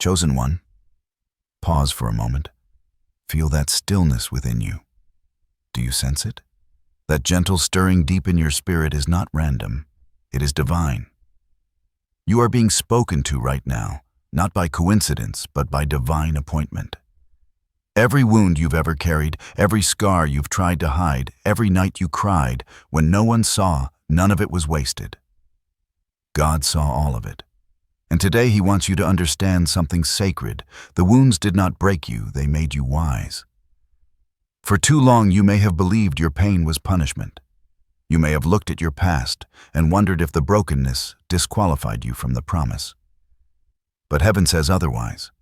Chosen one, pause for a moment. Feel that stillness within you. Do you sense it? That gentle stirring deep in your spirit is not random. It is divine. You are being spoken to right now, not by coincidence, but by divine appointment. Every wound you've ever carried, every scar you've tried to hide, every night you cried, when no one saw, none of it was wasted. God saw all of it. And today He wants you to understand something sacred. The wounds did not break you, they made you wise. For too long you may have believed your pain was punishment. You may have looked at your past and wondered if the brokenness disqualified you from the promise. But heaven says otherwise.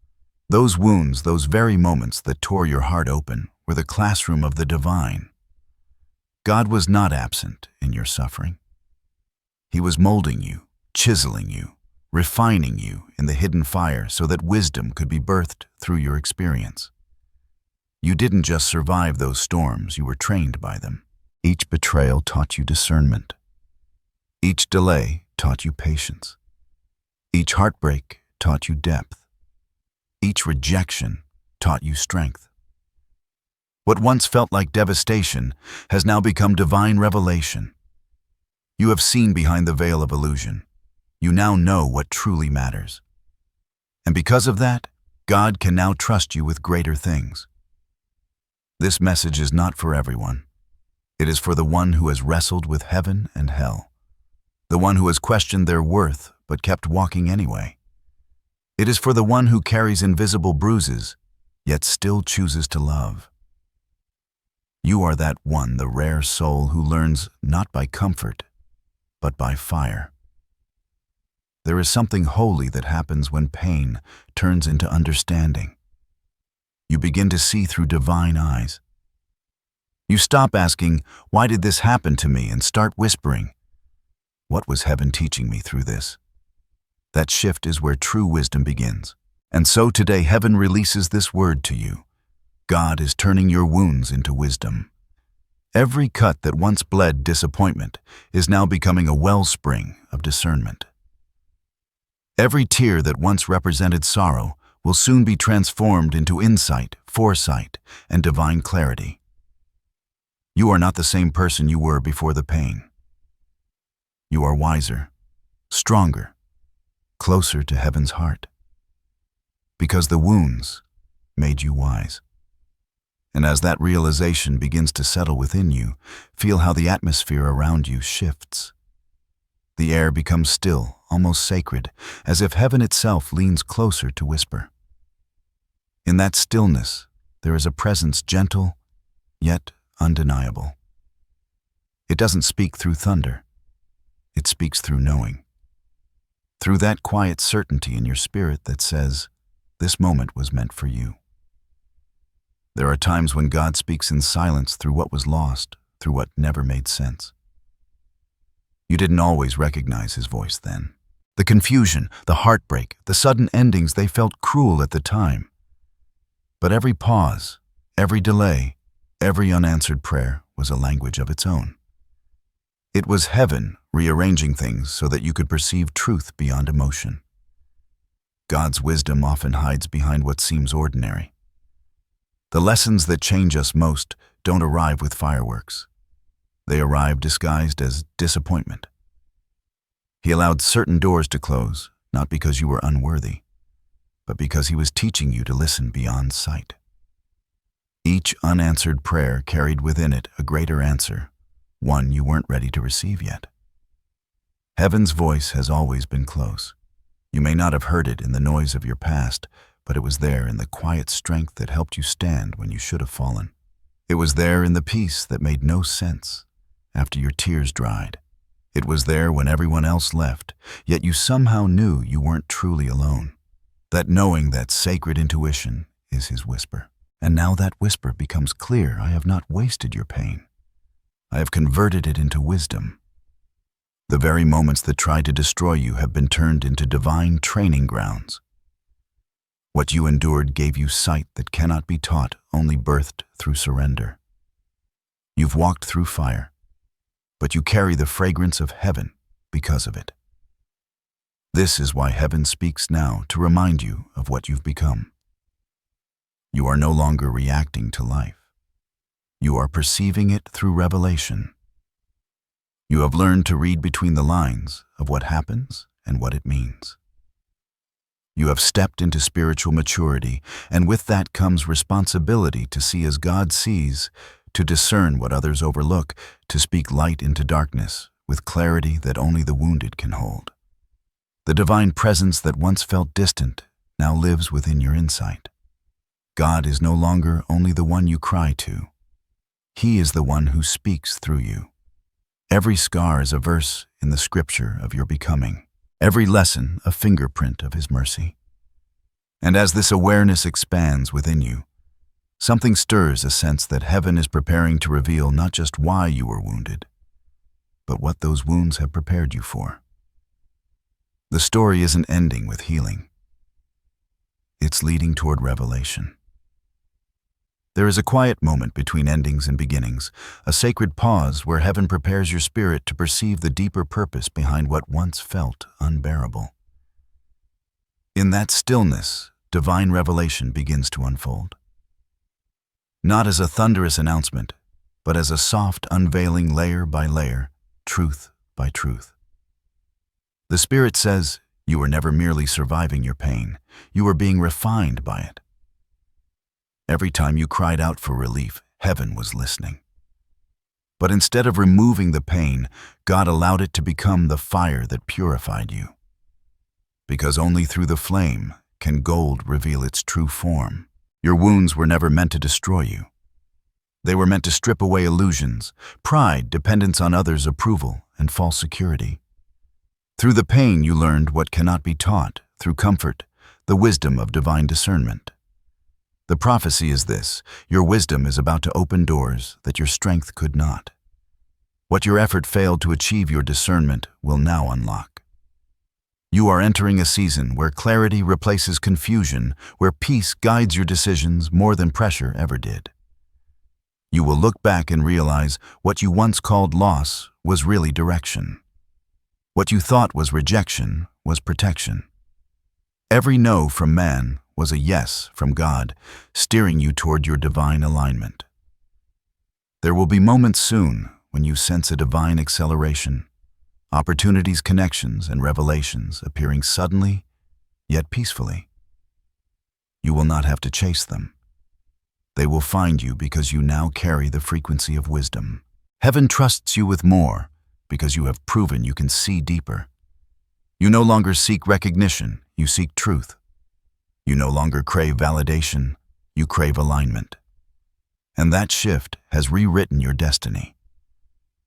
Those wounds, those very moments that tore your heart open, were the classroom of the divine. God was not absent in your suffering. He was molding you, chiseling you, refining you in the hidden fire so that wisdom could be birthed through your experience. You didn't just survive those storms, you were trained by them. Each betrayal taught you discernment. Each delay taught you patience. Each heartbreak taught you depth. Each rejection taught you strength. What once felt like devastation has now become divine revelation. You have seen behind the veil of illusion. You now know what truly matters. And because of that, God can now trust you with greater things. This message is not for everyone. It is for the one who has wrestled with heaven and hell, the one who has questioned their worth but kept walking anyway. It is for the one who carries invisible bruises, yet still chooses to love. You are that one, the rare soul who learns not by comfort, but by fire. There is something holy that happens when pain turns into understanding. You begin to see through divine eyes. You stop asking, "Why did this happen to me?" and start whispering, "What was heaven teaching me through this?" That shift is where true wisdom begins. And so today heaven releases this word to you. God is turning your wounds into wisdom. Every cut that once bled disappointment is now becoming a wellspring of discernment. Every tear that once represented sorrow will soon be transformed into insight, foresight, and divine clarity. You are not the same person you were before the pain. You are wiser, stronger, closer to heaven's heart. Because the wounds made you wise. And as that realization begins to settle within you, feel how the atmosphere around you shifts. The air becomes still, almost sacred, as if heaven itself leans closer to whisper. In that stillness, there is a presence gentle, yet undeniable. It doesn't speak through thunder. It speaks through knowing. Through that quiet certainty in your spirit that says, this moment was meant for you. There are times when God speaks in silence through what was lost, through what never made sense. You didn't always recognize His voice then. The confusion, the heartbreak, the sudden endings, they felt cruel at the time. But every pause, every delay, every unanswered prayer was a language of its own. It was heaven rearranging things so that you could perceive truth beyond emotion. God's wisdom often hides behind what seems ordinary. The lessons that change us most don't arrive with fireworks. They arrive disguised as disappointment. He allowed certain doors to close, not because you were unworthy, but because He was teaching you to listen beyond sight. Each unanswered prayer carried within it a greater answer, one you weren't ready to receive yet. Heaven's voice has always been close. You may not have heard it in the noise of your past, but it was there in the quiet strength that helped you stand when you should have fallen. It was there in the peace that made no sense after your tears dried. It was there when everyone else left, yet you somehow knew you weren't truly alone. That knowing, that sacred intuition, is His whisper. And now that whisper becomes clear. I have not wasted your pain. I have converted it into wisdom. The very moments that tried to destroy you have been turned into divine training grounds. What you endured gave you sight that cannot be taught, only birthed through surrender. You've walked through fire, but you carry the fragrance of heaven because of it. This is why heaven speaks now to remind you of what you've become. You are no longer reacting to life. You are perceiving it through revelation. You have learned to read between the lines of what happens and what it means. You have stepped into spiritual maturity, and with that comes responsibility to see as God sees, to discern what others overlook, to speak light into darkness with clarity that only the wounded can hold. The divine presence that once felt distant now lives within your insight. God is no longer only the one you cry to. He is the one who speaks through you. Every scar is a verse in the scripture of your becoming. Every lesson a fingerprint of His mercy. And as this awareness expands within you, something stirs a sense that heaven is preparing to reveal not just why you were wounded, but what those wounds have prepared you for. The story isn't ending with healing. It's leading toward revelation. There is a quiet moment between endings and beginnings, a sacred pause where heaven prepares your spirit to perceive the deeper purpose behind what once felt unbearable. In that stillness, divine revelation begins to unfold. Not as a thunderous announcement, but as a soft unveiling layer by layer, truth by truth. The Spirit says, you were never merely surviving your pain, you were being refined by it. Every time you cried out for relief, heaven was listening. But instead of removing the pain, God allowed it to become the fire that purified you. Because only through the flame can gold reveal its true form. Your wounds were never meant to destroy you. They were meant to strip away illusions, pride, dependence on others' approval, and false security. Through the pain you learned what cannot be taught, through comfort, the wisdom of divine discernment. The prophecy is this: your wisdom is about to open doors that your strength could not. What your effort failed to achieve, your discernment will now unlock. You are entering a season where clarity replaces confusion, where peace guides your decisions more than pressure ever did. You will look back and realize what you once called loss was really direction. What you thought was rejection was protection. Every no from man was a yes from God, steering you toward your divine alignment. There will be moments soon when you sense a divine acceleration, opportunities, connections, and revelations appearing suddenly, yet peacefully. You will not have to chase them. They will find you because you now carry the frequency of wisdom. Heaven trusts you with more because you have proven you can see deeper. You no longer seek recognition, you seek truth. You no longer crave validation, you crave alignment. And that shift has rewritten your destiny.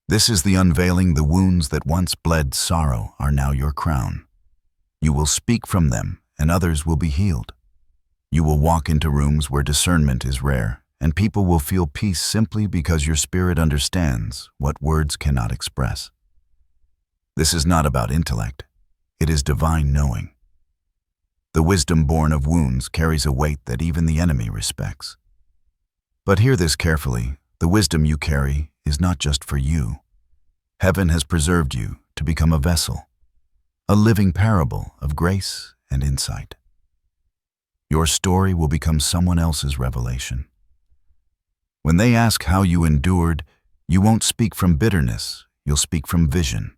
This is the unveiling. The wounds that once bled sorrow are now your crown. You will speak from them, and others will be healed. You will walk into rooms where discernment is rare, and people will feel peace simply because your spirit understands what words cannot express. This is not about intellect. It is divine knowing. The wisdom born of wounds carries a weight that even the enemy respects. But hear this carefully: the wisdom you carry is not just for you. Heaven has preserved you to become a vessel, a living parable of grace and insight. Your story will become someone else's revelation. When they ask how you endured, you won't speak from bitterness, you'll speak from vision.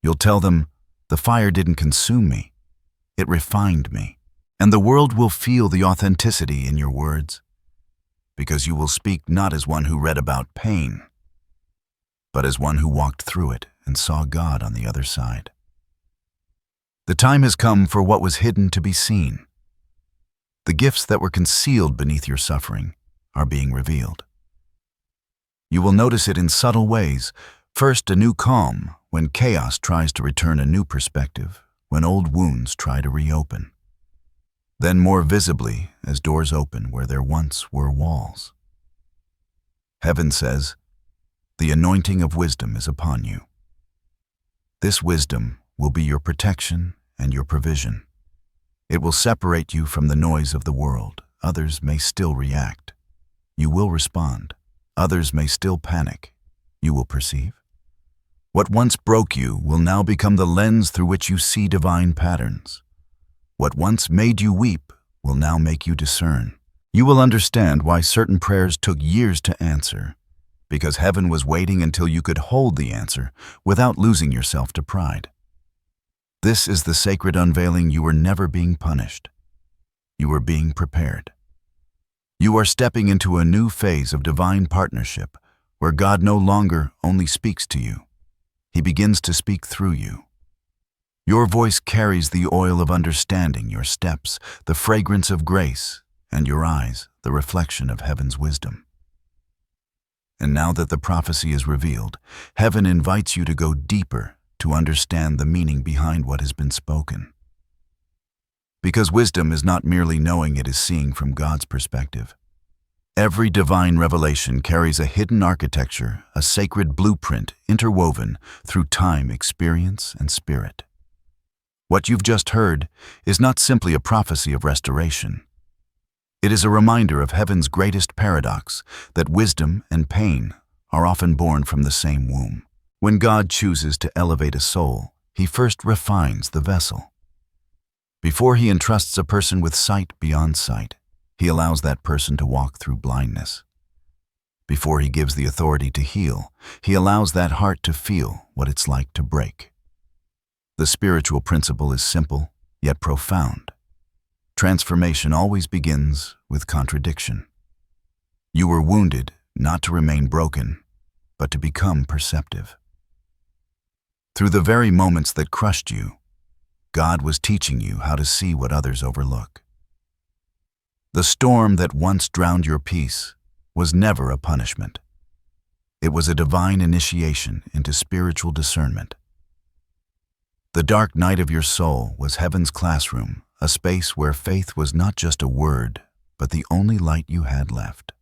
You'll tell them, the fire didn't consume me. It refined me, and the world will feel the authenticity in your words, because you will speak not as one who read about pain, but as one who walked through it and saw God on the other side. The time has come for what was hidden to be seen. The gifts that were concealed beneath your suffering are being revealed. You will notice it in subtle ways. First, a new calm when chaos tries to return, a new perspective when old wounds try to reopen. Then more visibly as doors open where there once were walls. Heaven says, the anointing of wisdom is upon you. This wisdom will be your protection and your provision. It will separate you from the noise of the world. Others may still react. You will respond. Others may still panic. You will perceive. What once broke you will now become the lens through which you see divine patterns. What once made you weep will now make you discern. You will understand why certain prayers took years to answer, because heaven was waiting until you could hold the answer without losing yourself to pride. This is the sacred unveiling. You were never being punished. You were being prepared. You are stepping into a new phase of divine partnership where God no longer only speaks to you. He begins to speak through you. Your voice carries the oil of understanding, your steps, the fragrance of grace, and your eyes, the reflection of heaven's wisdom. And now that the prophecy is revealed, heaven invites you to go deeper to understand the meaning behind what has been spoken. Because wisdom is not merely knowing, it is seeing from God's perspective. Every divine revelation carries a hidden architecture, a sacred blueprint interwoven through time, experience, and spirit. What you've just heard is not simply a prophecy of restoration. It is a reminder of heaven's greatest paradox, that wisdom and pain are often born from the same womb. When God chooses to elevate a soul, He first refines the vessel. Before He entrusts a person with sight beyond sight, He allows that person to walk through blindness. Before He gives the authority to heal, He allows that heart to feel what it's like to break. The spiritual principle is simple, yet profound. Transformation always begins with contradiction. You were wounded not to remain broken, but to become perceptive. Through the very moments that crushed you, God was teaching you how to see what others overlook. The storm that once drowned your peace was never a punishment. It was a divine initiation into spiritual discernment. The dark night of your soul was heaven's classroom, a space where faith was not just a word, but the only light you had left.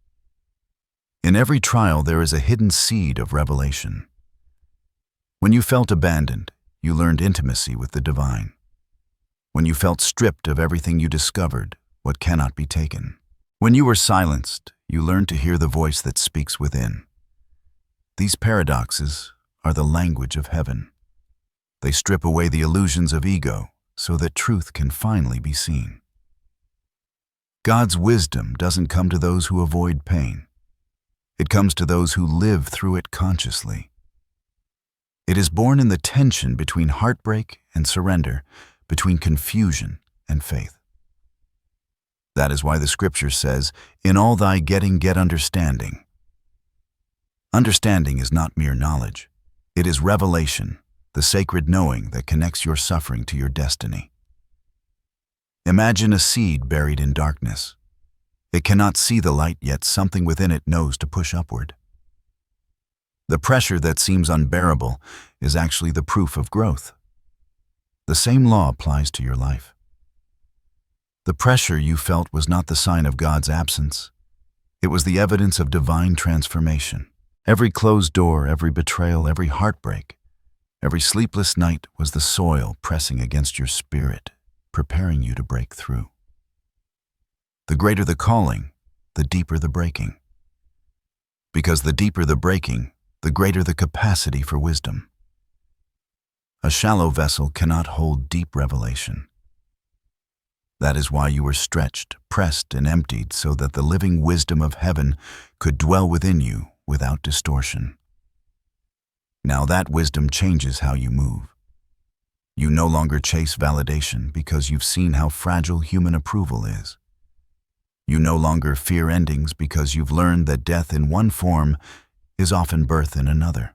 In every trial there is a hidden seed of revelation. When you felt abandoned, you learned intimacy with the divine. When you felt stripped of everything, you discovered what cannot be taken. When you were silenced, you learned to hear the voice that speaks within. These paradoxes are the language of heaven. They strip away the illusions of ego so that truth can finally be seen. God's wisdom doesn't come to those who avoid pain. It comes to those who live through it consciously. It is born in the tension between heartbreak and surrender, between confusion and faith. That is why the scripture says, "In all thy getting, get understanding." Understanding is not mere knowledge. It is revelation, the sacred knowing that connects your suffering to your destiny. Imagine a seed buried in darkness. It cannot see the light, yet something within it knows to push upward. The pressure that seems unbearable is actually the proof of growth. The same law applies to your life. The pressure you felt was not the sign of God's absence. It was the evidence of divine transformation. Every closed door, every betrayal, every heartbreak, every sleepless night was the soil pressing against your spirit, preparing you to break through. The greater the calling, the deeper the breaking. Because the deeper the breaking, the greater the capacity for wisdom. A shallow vessel cannot hold deep revelation. That is why you were stretched, pressed, and emptied so that the living wisdom of heaven could dwell within you without distortion. Now that wisdom changes how you move. You no longer chase validation because you've seen how fragile human approval is. You no longer fear endings because you've learned that death in one form is often birth in another.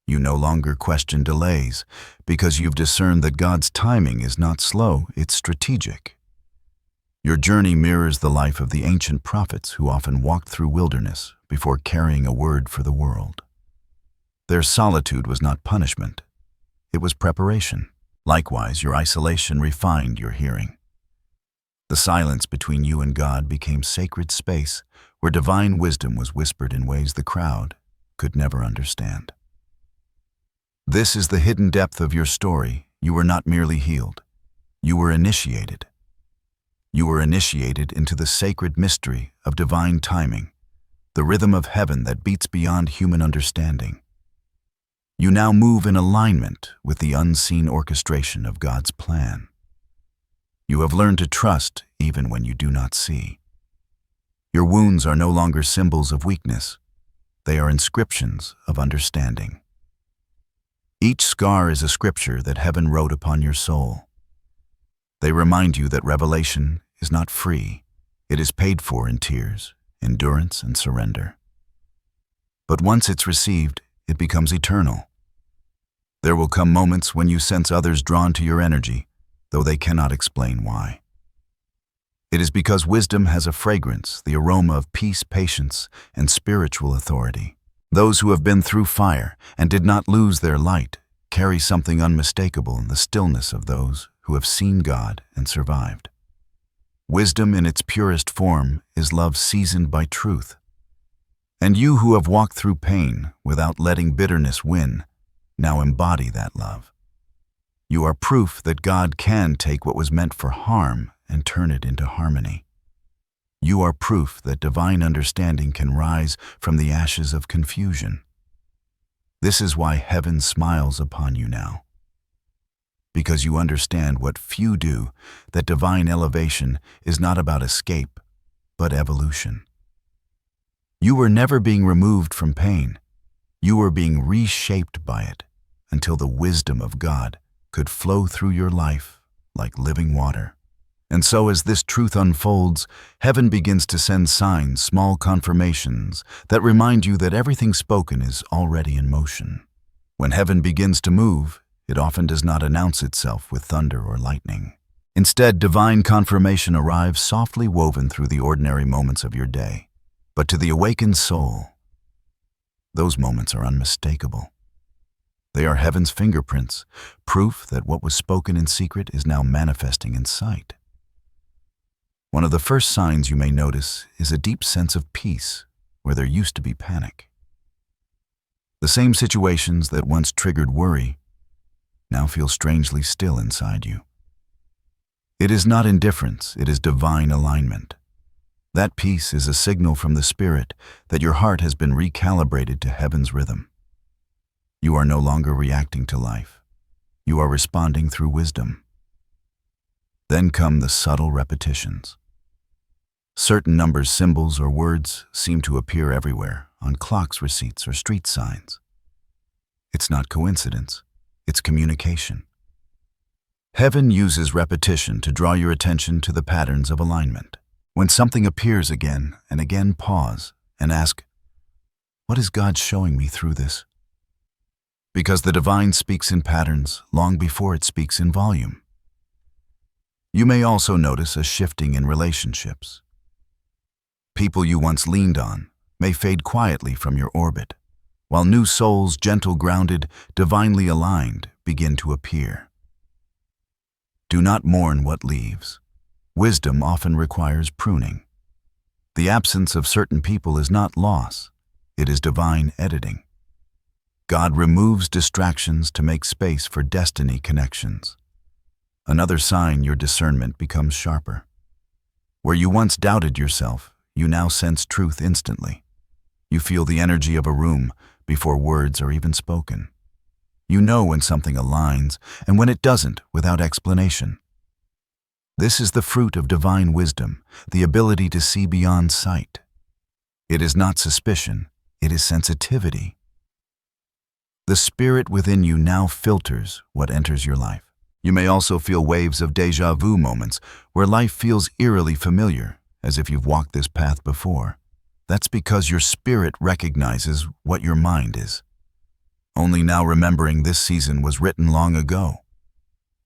You no longer question delays because you've discerned that God's timing is not slow, it's strategic. Your journey mirrors the life of the ancient prophets who often walked through wilderness before carrying a word for the world. Their solitude was not punishment, it was preparation. Likewise, your isolation refined your hearing. The silence between you and God became sacred space where divine wisdom was whispered in ways the crowd could never understand. This is the hidden depth of your story. You were not merely healed. You were initiated. You were initiated into the sacred mystery of divine timing, the rhythm of heaven that beats beyond human understanding. You now move in alignment with the unseen orchestration of God's plan. You have learned to trust even when you do not see. Your wounds are no longer symbols of weakness. They are inscriptions of understanding. Each scar is a scripture that heaven wrote upon your soul. They remind you that revelation is not free. It is paid for in tears, endurance, and surrender. But once it's received, it becomes eternal. There will come moments when you sense others drawn to your energy, though they cannot explain why. It is because wisdom has a fragrance, the aroma of peace, patience, and spiritual authority. Those who have been through fire and did not lose their light carry something unmistakable in the stillness of those who have seen God and survived. Wisdom in its purest form is love seasoned by truth. And you who have walked through pain without letting bitterness win, now embody that love. You are proof that God can take what was meant for harm and turn it into harmony. You are proof that divine understanding can rise from the ashes of confusion. This is why heaven smiles upon you now. Because you understand what few do, that divine elevation is not about escape, but evolution. You were never being removed from pain. You were being reshaped by it until the wisdom of God could flow through your life like living water. And so as this truth unfolds, heaven begins to send signs, small confirmations, that remind you that everything spoken is already in motion. When heaven begins to move, it often does not announce itself with thunder or lightning. Instead, divine confirmation arrives softly woven through the ordinary moments of your day. But to the awakened soul, those moments are unmistakable. They are heaven's fingerprints, proof that what was spoken in secret is now manifesting in sight. One of the first signs you may notice is a deep sense of peace where there used to be panic. The same situations that once triggered worry now feel strangely still inside you. It is not indifference, it is divine alignment. That peace is a signal from the Spirit that your heart has been recalibrated to heaven's rhythm. You are no longer reacting to life. You are responding through wisdom. Then come the subtle repetitions. Certain numbers, symbols, or words seem to appear everywhere, on clocks, receipts, or street signs. It's not coincidence, it's communication. Heaven uses repetition to draw your attention to the patterns of alignment. When something appears again and again, pause and ask, what is God showing me through this? Because the divine speaks in patterns long before it speaks in volume. You may also notice a shifting in relationships. People you once leaned on may fade quietly from your orbit, while new souls, gentle, grounded, divinely aligned, begin to appear. Do not mourn what leaves. Wisdom often requires pruning. The absence of certain people is not loss, it is divine editing. God removes distractions to make space for destiny connections. Another sign your discernment becomes sharper. Where you once doubted yourself, you now sense truth instantly. You feel the energy of a room before words are even spoken. You know when something aligns and when it doesn't without explanation. This is the fruit of divine wisdom, the ability to see beyond sight. It is not suspicion, it is sensitivity. The Spirit within you now filters what enters your life. You may also feel waves of déjà vu moments where life feels eerily familiar, as if you've walked this path before. That's because your spirit recognizes what your mind is. Only now remembering this season was written long ago.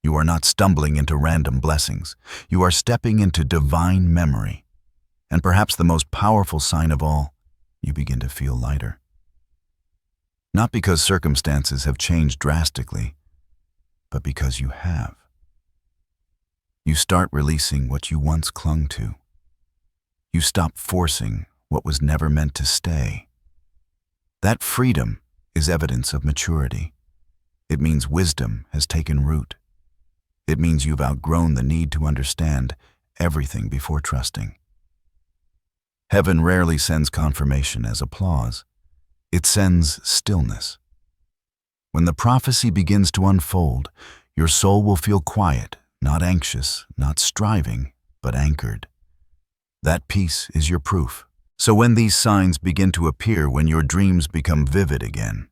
You are not stumbling into random blessings. You are stepping into divine memory. And perhaps the most powerful sign of all, you begin to feel lighter. Not because circumstances have changed drastically, but because you have. You start releasing what you once clung to. You stop forcing what was never meant to stay. That freedom is evidence of maturity. It means wisdom has taken root. It means you've outgrown the need to understand everything before trusting. Heaven rarely sends confirmation as applause. It sends stillness. When the prophecy begins to unfold, your soul will feel quiet, not anxious, not striving, but anchored. That peace is your proof. So when these signs begin to appear, when your dreams become vivid again,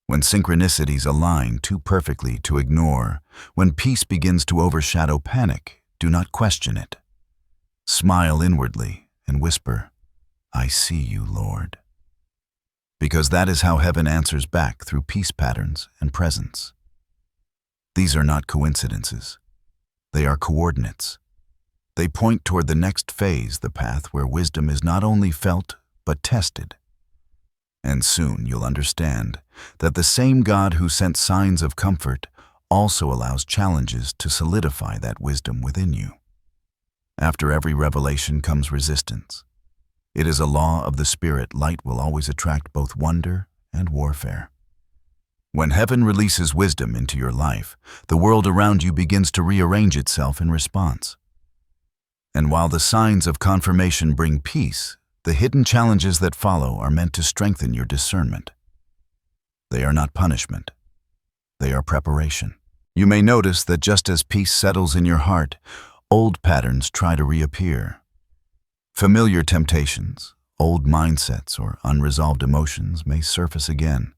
when synchronicities align too perfectly to ignore, when peace begins to overshadow panic, do not question it. Smile inwardly and whisper, "I see you, Lord." Because that is how heaven answers back, through peace patterns and presence. These are not coincidences. They are coordinates. They point toward the next phase, the path where wisdom is not only felt, but tested. And soon you'll understand that the same God who sent signs of comfort also allows challenges to solidify that wisdom within you. After every revelation comes resistance. It is a law of the Spirit. Light will always attract both wonder and warfare. When heaven releases wisdom into your life, the world around you begins to rearrange itself in response. And while the signs of confirmation bring peace, the hidden challenges that follow are meant to strengthen your discernment. They are not punishment. They are preparation. You may notice that just as peace settles in your heart, old patterns try to reappear. Familiar temptations, old mindsets, or unresolved emotions may surface again,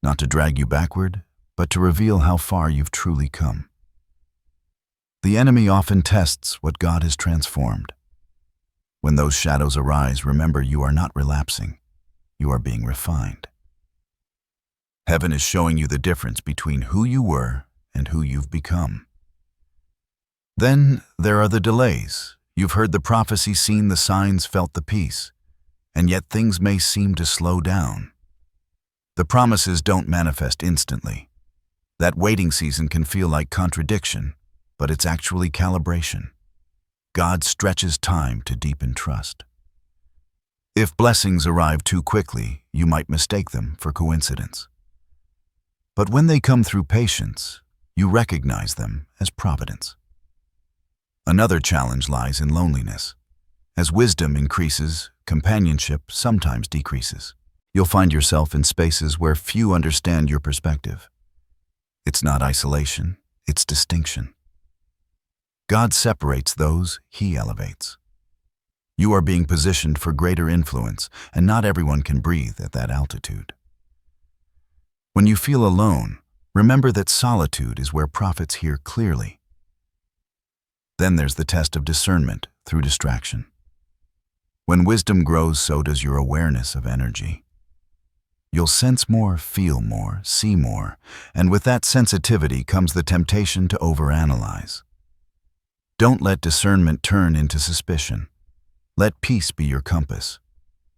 not to drag you backward, but to reveal how far you've truly come. The enemy often tests what God has transformed. When those shadows arise, remember you are not relapsing. You are being refined. Heaven is showing you the difference between who you were and who you've become. Then there are the delays. You've heard the prophecy, seen the signs, felt the peace, and yet things may seem to slow down. The promises don't manifest instantly. That waiting season can feel like contradiction, but it's actually calibration. God stretches time to deepen trust. If blessings arrive too quickly, you might mistake them for coincidence. But when they come through patience, you recognize them as providence. Another challenge lies in loneliness. As wisdom increases, companionship sometimes decreases. You'll find yourself in spaces where few understand your perspective. It's not isolation, it's distinction. God separates those He elevates. You are being positioned for greater influence, and not everyone can breathe at that altitude. When you feel alone, remember that solitude is where prophets hear clearly. Then there's the test of discernment through distraction. When wisdom grows, so does your awareness of energy. You'll sense more, feel more, see more, and with that sensitivity comes the temptation to overanalyze. Don't let discernment turn into suspicion. Let peace be your compass.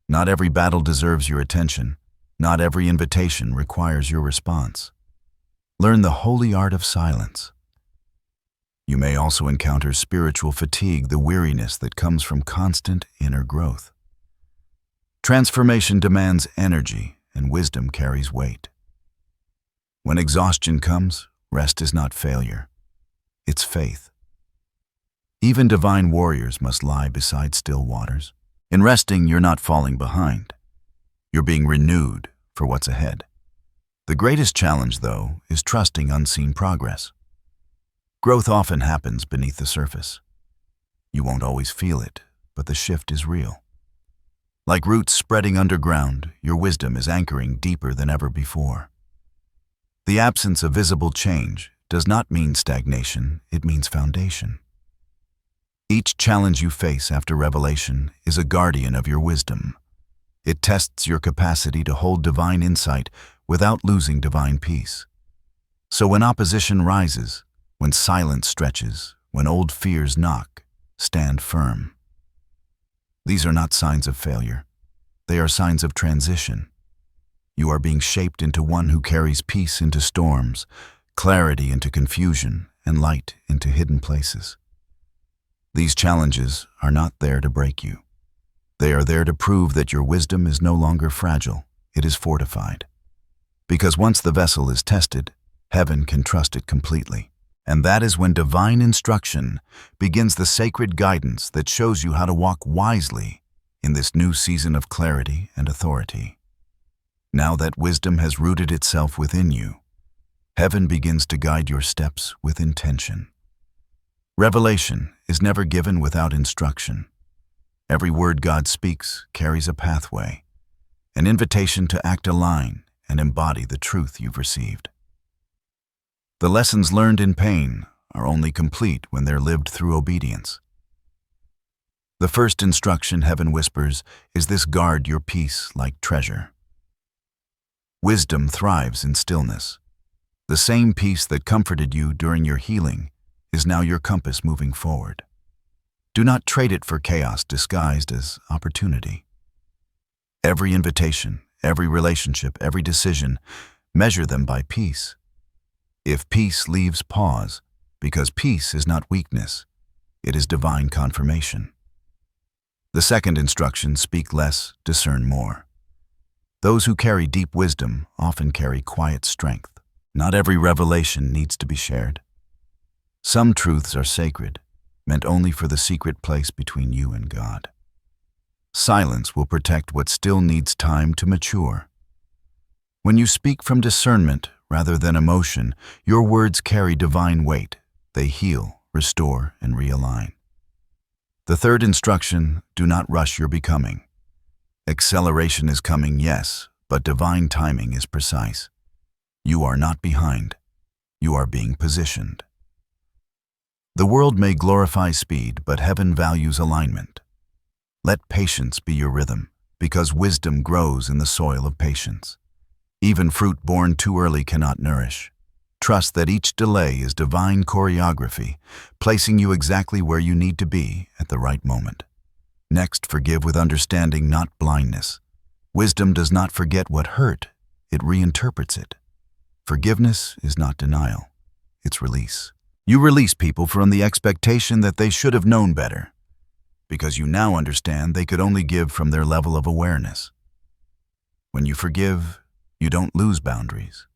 Not every battle deserves your attention. Not every invitation requires your response. Learn the holy art of silence. You may also encounter spiritual fatigue, the weariness that comes from constant inner growth. Transformation demands energy, and wisdom carries weight. When exhaustion comes, rest is not failure. It's faith. Even divine warriors must lie beside still waters. In resting, you're not falling behind. You're being renewed for what's ahead. The greatest challenge, though, is trusting unseen progress. Growth often happens beneath the surface. You won't always feel it, but the shift is real. Like roots spreading underground, your wisdom is anchoring deeper than ever before. The absence of visible change does not mean stagnation, it means foundation. Each challenge you face after revelation is a guardian of your wisdom. It tests your capacity to hold divine insight without losing divine peace. So when opposition rises, when silence stretches, when old fears knock, stand firm. These are not signs of failure. They are signs of transition. You are being shaped into one who carries peace into storms, clarity into confusion, and light into hidden places. These challenges are not there to break you. They are there to prove that your wisdom is no longer fragile, it is fortified. Because once the vessel is tested, heaven can trust it completely. And that is when divine instruction begins, the sacred guidance that shows you how to walk wisely in this new season of clarity and authority. Now that wisdom has rooted itself within you, heaven begins to guide your steps with intention. Revelation is never given without instruction. Every word God speaks carries a pathway, an invitation to act align and embody the truth you've received. The lessons learned in pain are only complete when they're lived through obedience. The first instruction heaven whispers is this: guard your peace like treasure. Wisdom thrives in stillness. The same peace that comforted you during your healing is now your compass moving forward. Do not trade it for chaos disguised as opportunity. Every invitation, every relationship, every decision, measure them by peace. If peace leaves, pause, because peace is not weakness, it is divine confirmation. The second instruction: speak less, discern more. Those who carry deep wisdom often carry quiet strength. Not every revelation needs to be shared. Some truths are sacred, meant only for the secret place between you and God. Silence will protect what still needs time to mature. When you speak from discernment rather than emotion, your words carry divine weight. They heal, restore, and realign. The third instruction: do not rush your becoming. Acceleration is coming, yes, but divine timing is precise. You are not behind. You are being positioned. The world may glorify speed, but heaven values alignment. Let patience be your rhythm, because wisdom grows in the soil of patience. Even fruit born too early cannot nourish. Trust that each delay is divine choreography, placing you exactly where you need to be at the right moment. Next, forgive with understanding, not blindness. Wisdom does not forget what hurt, it reinterprets it. Forgiveness is not denial, it's release. You release people from the expectation that they should have known better, because you now understand they could only give from their level of awareness. When you forgive, you don't lose boundaries.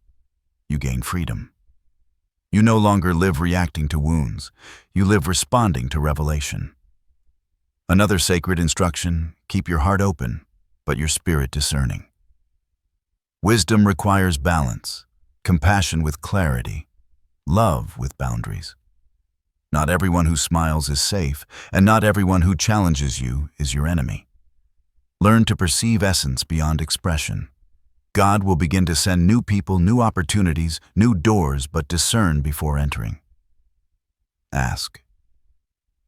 You gain freedom. You no longer live reacting to wounds. You live responding to revelation. Another sacred instruction: keep your heart open, but your spirit discerning. Wisdom requires balance, compassion with clarity, love with boundaries. Not everyone who smiles is safe, and not everyone who challenges you is your enemy. Learn to perceive essence beyond expression. God will begin to send new people, new opportunities, new doors, but discern before entering. Ask,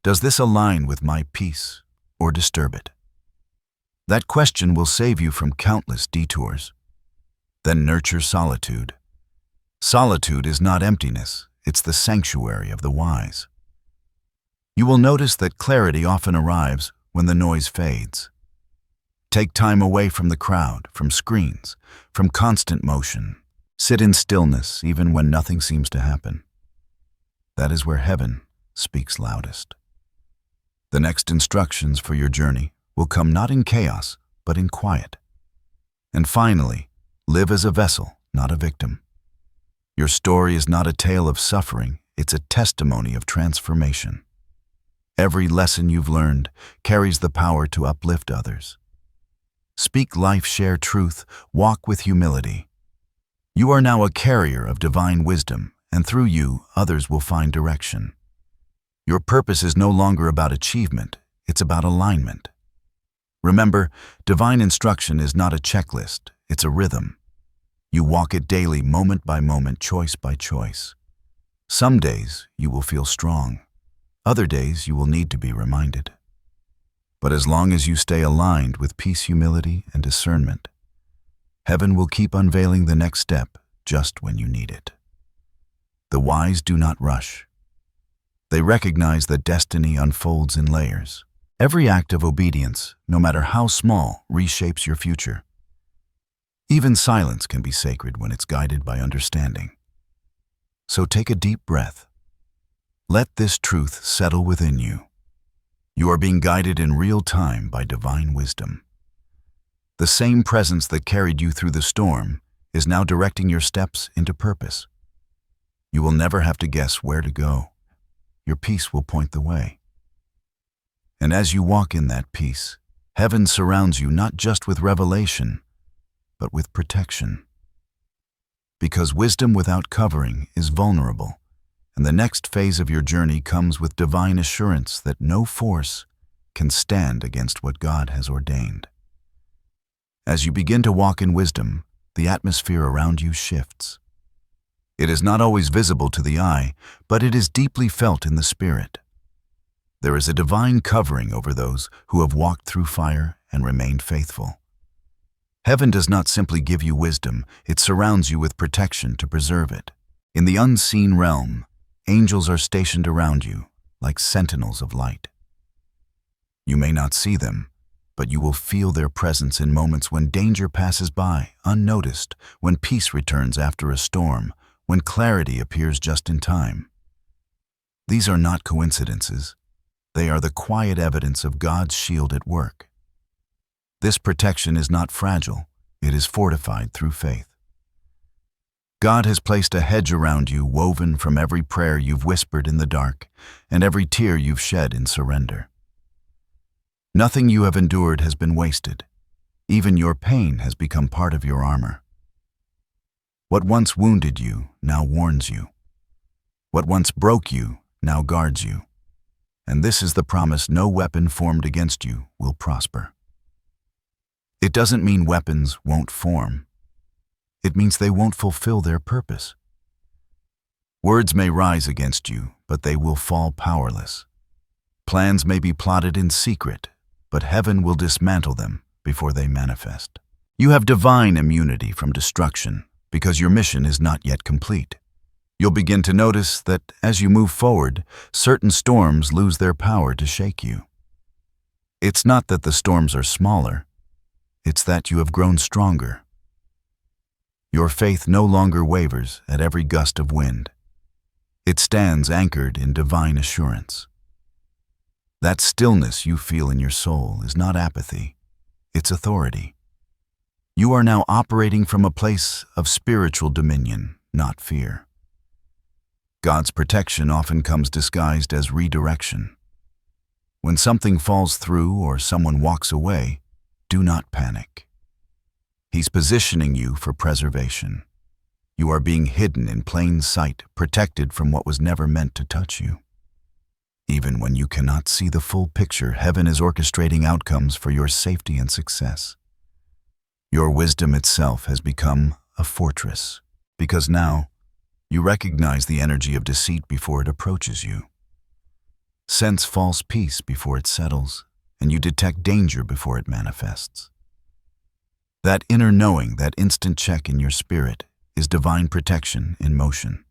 does this align with my peace or disturb it? That question will save you from countless detours. Then nurture solitude. Solitude is not emptiness, it's the sanctuary of the wise. You will notice that clarity often arrives when the noise fades. Take time away from the crowd, from screens, from constant motion. Sit in stillness even when nothing seems to happen. That is where heaven speaks loudest. The next instructions for your journey will come not in chaos, but in quiet. And finally, live as a vessel, not a victim. Your story is not a tale of suffering, it's a testimony of transformation. Every lesson you've learned carries the power to uplift others. Speak life, share truth, walk with humility. You are now a carrier of divine wisdom, and through you, others will find direction. Your purpose is no longer about achievement, it's about alignment. Remember, divine instruction is not a checklist, it's a rhythm. You walk it daily, moment by moment, choice by choice. Some days you will feel strong. Other days you will need to be reminded. But as long as you stay aligned with peace, humility, and discernment, heaven will keep unveiling the next step just when you need it. The wise do not rush. They recognize that destiny unfolds in layers. Every act of obedience, no matter how small, reshapes your future. Even silence can be sacred when it's guided by understanding. So take a deep breath. Let this truth settle within you. You are being guided in real time by divine wisdom. The same presence that carried you through the storm is now directing your steps into purpose. You will never have to guess where to go. Your peace will point the way. And as you walk in that peace, heaven surrounds you not just with revelation, but with protection. Because wisdom without covering is vulnerable, and the next phase of your journey comes with divine assurance that no force can stand against what God has ordained. As you begin to walk in wisdom, the atmosphere around you shifts. It is not always visible to the eye, but it is deeply felt in the spirit. There is a divine covering over those who have walked through fire and remained faithful. Heaven does not simply give you wisdom, it surrounds you with protection to preserve it. In the unseen realm, angels are stationed around you, like sentinels of light. You may not see them, but you will feel their presence in moments when danger passes by, unnoticed, when peace returns after a storm, when clarity appears just in time. These are not coincidences. They are the quiet evidence of God's shield at work. This protection is not fragile, it is fortified through faith. God has placed a hedge around you woven from every prayer you've whispered in the dark and every tear you've shed in surrender. Nothing you have endured has been wasted. Even your pain has become part of your armor. What once wounded you now warns you. What once broke you now guards you. And this is the promise: no weapon formed against you will prosper. It doesn't mean weapons won't form. It means they won't fulfill their purpose. Words may rise against you, but they will fall powerless. Plans may be plotted in secret, but heaven will dismantle them before they manifest. You have divine immunity from destruction because your mission is not yet complete. You'll begin to notice that as you move forward, certain storms lose their power to shake you. It's not that the storms are smaller, it's that you have grown stronger. Your faith no longer wavers at every gust of wind. It stands anchored in divine assurance. That stillness you feel in your soul is not apathy, it's authority. You are now operating from a place of spiritual dominion, not fear. God's protection often comes disguised as redirection. When something falls through or someone walks away, do not panic. He's positioning you for preservation. You are being hidden in plain sight, protected from what was never meant to touch you. Even when you cannot see the full picture, heaven is orchestrating outcomes for your safety and success. Your wisdom itself has become a fortress, because now you recognize the energy of deceit before it approaches you. Sense false peace before it settles, and you detect danger before it manifests. That inner knowing, that instant check in your spirit, is divine protection in motion.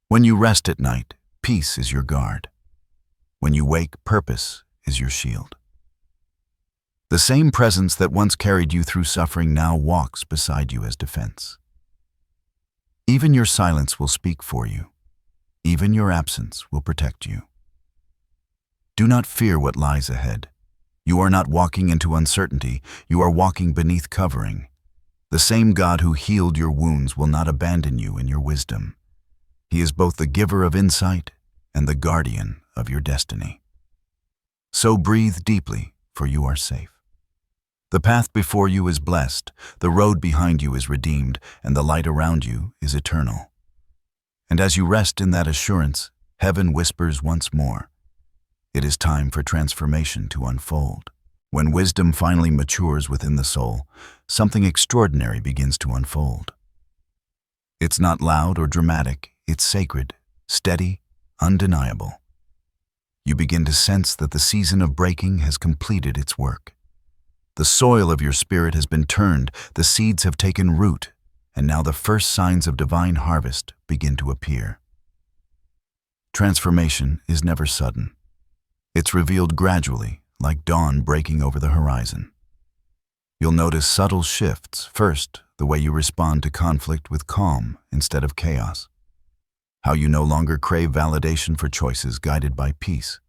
When you rest at night, peace is your guard. When you wake, purpose is your shield. The same presence that once carried you through suffering now walks beside you as defense. Even your silence will speak for you. Even your absence will protect you. Do not fear what lies ahead. You are not walking into uncertainty, you are walking beneath covering. The same God who healed your wounds will not abandon you in your wisdom. He is both the giver of insight and the guardian of your destiny. So breathe deeply, for you are safe. The path before you is blessed, the road behind you is redeemed, and the light around you is eternal. And as you rest in that assurance, heaven whispers once more, it is time for transformation to unfold. When wisdom finally matures within the soul, something extraordinary begins to unfold. It's not loud or dramatic, it's sacred, steady, undeniable. You begin to sense that the season of breaking has completed its work. The soil of your spirit has been turned, the seeds have taken root, and now the first signs of divine harvest begin to appear. Transformation is never sudden. It's revealed gradually, like dawn breaking over the horizon. You'll notice subtle shifts. First, the way you respond to conflict with calm instead of chaos. How you no longer crave validation for choices guided by peace.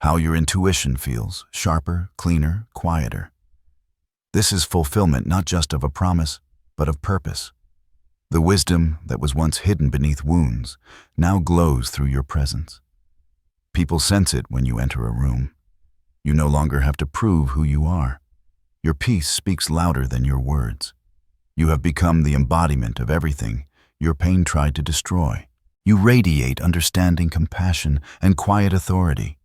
How your intuition feels, sharper, cleaner, quieter. This is fulfillment not just of a promise, but of purpose. The wisdom that was once hidden beneath wounds now glows through your presence. People sense it when you enter a room. You no longer have to prove who you are. Your peace speaks louder than your words. You have become the embodiment of everything your pain tried to destroy. You radiate understanding, compassion, and quiet authority.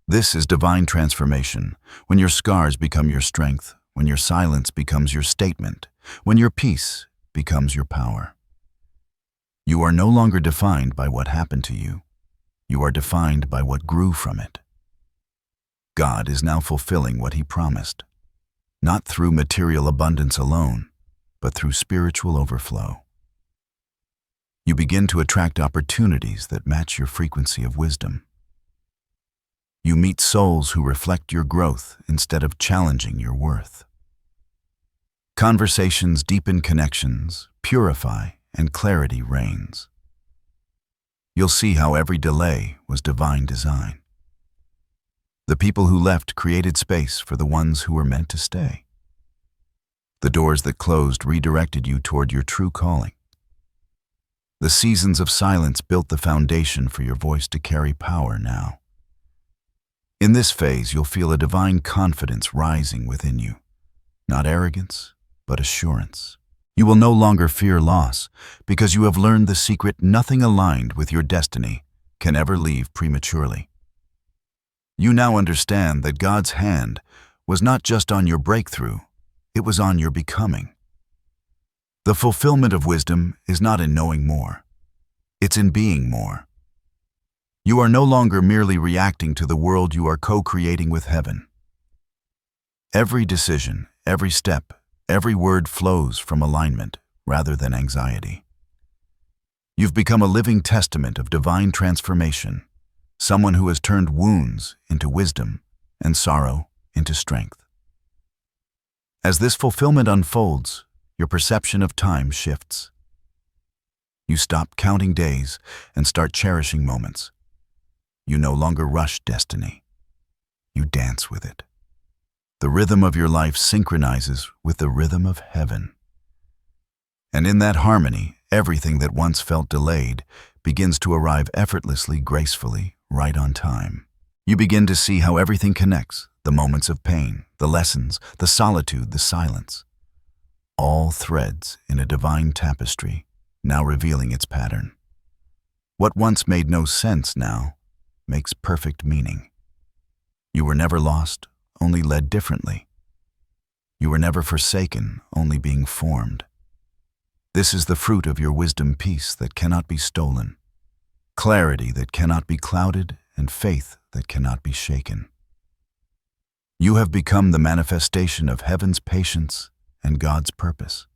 This is divine transformation, when your scars become your strength, when your silence becomes your statement, when your peace becomes your power. You are no longer defined by what happened to you. You are defined by what grew from it. God is now fulfilling what He promised, not through material abundance alone, but through spiritual overflow. You begin to attract opportunities that match your frequency of wisdom. You meet souls who reflect your growth instead of challenging your worth. Conversations deepen connections, purify, and clarity reigns. You'll see how every delay was divine design. The people who left created space for the ones who were meant to stay. The doors that closed redirected you toward your true calling. The seasons of silence built the foundation for your voice to carry power now. In this phase, you'll feel a divine confidence rising within you. Not arrogance, but assurance. You will no longer fear loss, because you have learned the secret: nothing aligned with your destiny can ever leave prematurely. You now understand that God's hand was not just on your breakthrough, it was on your becoming. The fulfillment of wisdom is not in knowing more, it's in being more. You are no longer merely reacting to the world, you are co-creating with heaven. Every decision, every step, every word flows from alignment rather than anxiety. You've become a living testament of divine transformation, someone who has turned wounds into wisdom and sorrow into strength. As this fulfillment unfolds, your perception of time shifts. You stop counting days and start cherishing moments. You no longer rush destiny. You dance with it. The rhythm of your life synchronizes with the rhythm of heaven. And in that harmony, everything that once felt delayed begins to arrive effortlessly, gracefully, right on time. You begin to see how everything connects: the moments of pain, the lessons, the solitude, the silence. All threads in a divine tapestry, now revealing its pattern. What once made no sense now makes perfect meaning. You were never lost, only led differently. You were never forsaken, only being formed. This is the fruit of your wisdom: peace that cannot be stolen, clarity that cannot be clouded, and faith that cannot be shaken. You have become the manifestation of heaven's patience and God's purpose.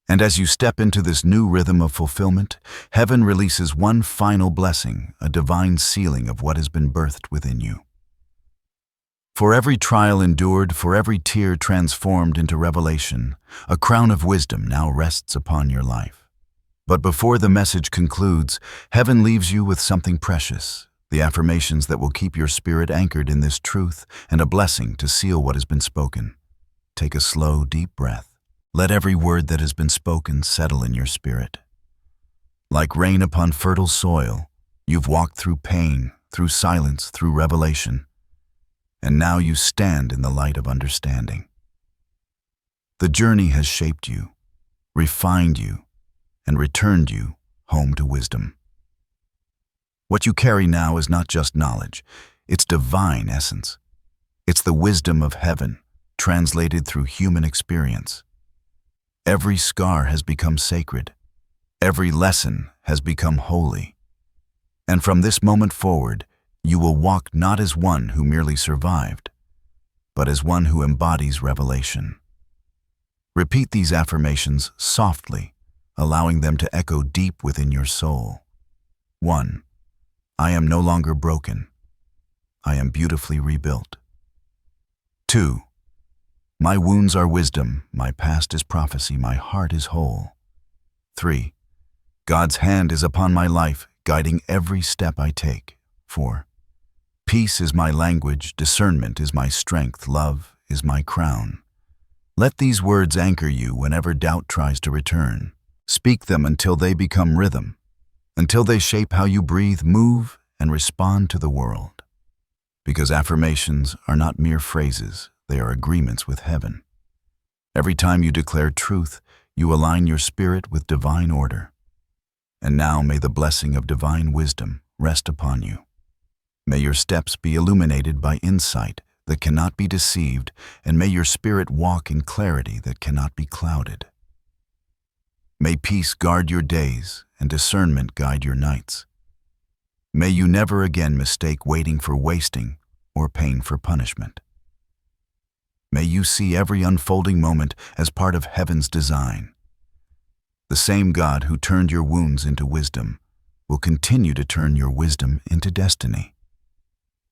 And as you step into this new rhythm of fulfillment, heaven releases one final blessing, a divine sealing of what has been birthed within you. For every trial endured, for every tear transformed into revelation, a crown of wisdom now rests upon your life. But before the message concludes, heaven leaves you with something precious, the affirmations that will keep your spirit anchored in this truth, and a blessing to seal what has been spoken. Take a slow, deep breath. Let every word that has been spoken settle in your spirit. Like rain upon fertile soil, you've walked through pain, through silence, through revelation. And now you stand in the light of understanding. The journey has shaped you, refined you, and returned you home to wisdom. What you carry now is not just knowledge, it's divine essence. It's the wisdom of heaven, translated through human experience. Every scar has become sacred. Every lesson has become holy. And from this moment forward, you will walk not as one who merely survived, but as one who embodies revelation. Repeat these affirmations softly, allowing them to echo deep within your soul. 1. I am no longer broken. I am beautifully rebuilt. 2. My wounds are wisdom, my past is prophecy, my heart is whole. 3. God's hand is upon my life, guiding every step I take. 4. Peace is my language, discernment is my strength, love is my crown. Let these words anchor you whenever doubt tries to return. Speak them until they become rhythm, until they shape how you breathe, move, and respond to the world. Because affirmations are not mere phrases, they are agreements with heaven. Every time you declare truth, you align your spirit with divine order. And now may the blessing of divine wisdom rest upon you. May your steps be illuminated by insight that cannot be deceived, and may your spirit walk in clarity that cannot be clouded. May peace guard your days and discernment guide your nights. May you never again mistake waiting for wasting or pain for punishment. May you see every unfolding moment as part of heaven's design. The same God who turned your wounds into wisdom will continue to turn your wisdom into destiny.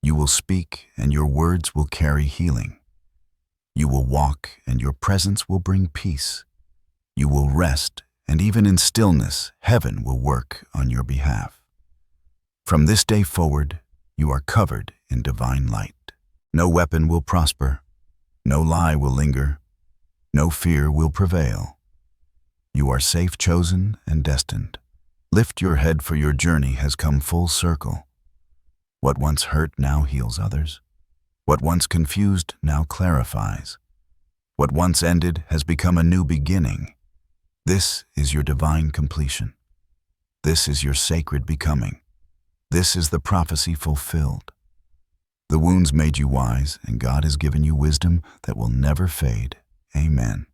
You will speak and your words will carry healing. You will walk and your presence will bring peace. You will rest, and even in stillness, heaven will work on your behalf. From this day forward, you are covered in divine light. No weapon will prosper. No lie will linger. No fear will prevail. You are safe, chosen, and destined. Lift your head, for your journey has come full circle. What once hurt now heals others. What once confused now clarifies. What once ended has become a new beginning. This is your divine completion. This is your sacred becoming. This is the prophecy fulfilled. The wounds made you wise, and God has given you wisdom that will never fade. Amen.